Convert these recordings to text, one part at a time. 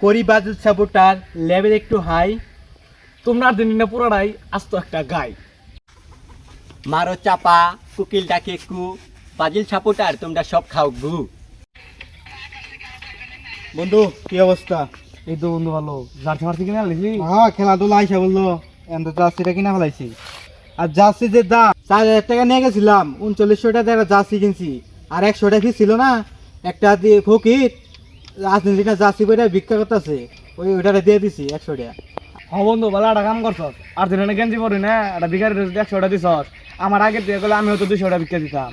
করি Brazil supporter level একটু high. তোমরা আর্জেন্টিনা পুরোটাই আস্ত একটা গাই। মারো চাপা কুকিল ডাকে কু, ব্রাজিল সাপোর্টার তোমরা সব খাও গু। বন্ধু কি অবস্থা? এই তো বন্ধু ভালো। জার্সি মার্সি কিনে আনলি? হ্যাঁ, খেলাধুলা আইসা বললো এত জার্সিটা কিনা ফেলাইছি। আর জার্সি যে দাম 4,000 টাকা নিয়ে গেছিলাম, 3900 টাকা দিয়ে জার্সি কিনছি। আর 100 টাকা ছিল না, একটা দিয়ে ফকির আর্জেন্টিনা জার্সি বইটা ভিক্ষা করতেছে, ওইটা দিয়ে দিছি 100 টাকা। হ্যাঁ বন্ধু ভালো একটা কাম করছ। আর্জেন্টিনা গেঞ্জি পরি না, একটা ভিখারি 100টা দিছ। আমার আগে দিয়ে গেলে আমি হয়তো 200টা ভিক্ষা দিতাম।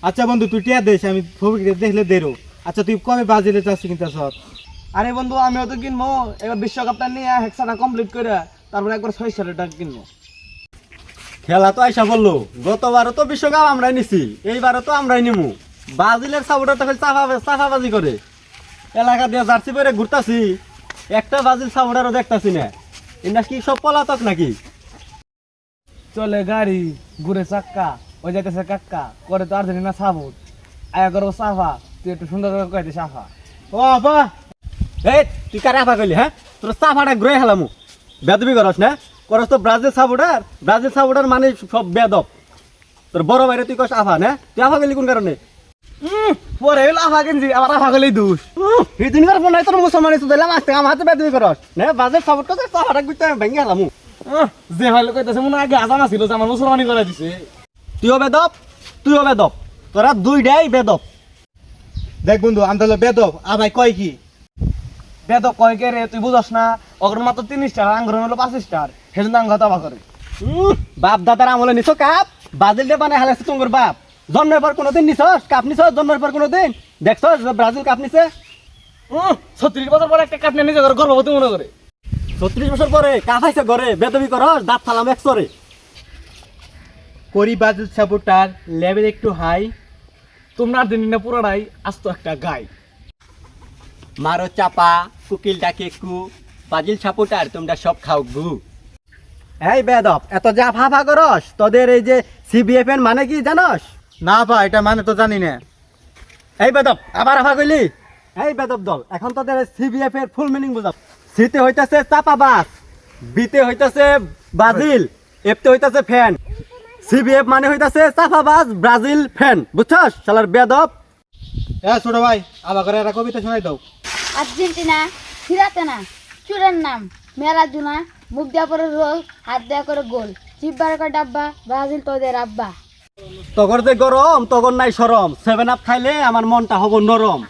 আচ্ছা বন্ধু তুই টিয়া দিস, আমি ফকির দেখলে দেরো। আচ্ছা তুই কবে ব্রাজিলের জার্সি কিনতেছ? আরে বন্ধু আমি হয়তো কিনবো এবার বিশ্বকাপটা নিয়ে হেক্সাটা কমপ্লিট করে তারপরে একবার 600 টাকা কিনবো। খেলা তো আইসা বললো, গতবারও তো বিশ্বকাপ আমরাই নিছি, এইবারও তো আমরাই নিমু। ব্রাজিলের সাপোর্টার তো খালি চাফাবাজি করে। এলাকা দিয়ে জার্সি পরে ঘুরতাছি, একটা ব্রাজিল সাপোর্টারও দেখতাছি না। এটা কি সব পলাতক নাকি? চলে গাড়ি ঘুরে চাক্কা, ওই যাইতেছে কাক্কা করে তো আর্জেন্টিনা সাপোর্ট। আয়া করবো সাফা, তুই একটু সুন্দর করে কইতে সাফা। ও বাবা, এই তুই কারে আফা কইলি? হ্যাঁ, তোর চাফাটা ঘুরে হেলামু। বেদবি করস না, করস তো ব্রাজিল সাপোর্টার মানে সব বেদব। তোর বড় ভাইরে তুই কস আফা না? তুই আফা গেলি কোন কারণে? পরে হইলো আফা কিনছি, আবার আফা গেলেই দোষ। এই দিনকার ফোন নাই তোর মুসলমান ইস্যু দিলাম, আসতে আমার হাতে বেদবি করস না। ব্রাজিল সাপোর্টার চাফাটা ঘুরতে ভেঙে হেলামু। যে ভাইলো কইতেছে মনে হয় আগে আজান ছিল যে আমার মুসলমানি করে দিছে। তুইও বেদব, তোরা দুইটাই বেদব। দেখ বন্ধু আমি তাহলে বেদব, ভাই কয় কি? বেদ কয় কে রে তুই বুঝস না? অগ্র মাত্র 3 স্টার, আঙ্গুর হলো 5 স্টার, সেজন্য আঙ্গ হতাবা করে। বাপ দাদার আমলে নিছো কাপ, ব্রাজিল ডে বানায় হালাইছে তোমার বাপ। জন্মের পর কোনোদিন নিছস কাপ? নিছস জন্মের পর কোনোদিন দেখছস যে ব্রাজিল কাপ নিছে? 36 বছর পরে একটা কাপ নিয়ে নিজে ঘরে গর্ভবতী মনে করে। 36 বছর পরে কাপ আইছে ঘরে, বেদবি করস, দাঁত ফালাম একসরে। করি ব্রাজিল সাপোর্টার লেভেল একটু হাই। তোমরা আর্জেন্টিনা পুরোটাই আস্ত একটা গাই। মারো চাপা কুকিল ডাকে কু, ব্রাজিল সাপোর্টার তোমরা সব খাও গু। এই বেদব, এত যা ফাফা করস, তোদের এই যে সিবিএফএন মানে কি জানস? না ভাই, এটা মানে তো জানি না। এই বেদব আবার আফা কইলি? এই বেদব দল, এখন তোদের সিবিএফ এর ফুল মিনিং বুঝাব। সিতে হইতাছে চাপাবাজ, বিতে হইতাছে ব্রাজিল, এফতে হইতাছে ফ্যান। সিবিএফ মানে হইতাছে চাপাবাজ ব্রাজিল ফ্যান, বুঝছস শালার বেদব? ছোট ভাই আবার করে একটা কবিতা শোনাই দাও। আর্জেন্টিনা ফিরাতে না, চুরের নাম মেরাজুনা, মুখ দেওয়া করে রোল, হাত দেওয়া করে গোল, জিব্বার করে ডাব্বা, ব্রাজিল তোদের আব্বা। তগর যে গরম তগর নাই সরম, 7 আপ খাইলে আমার মনটা হব নরম।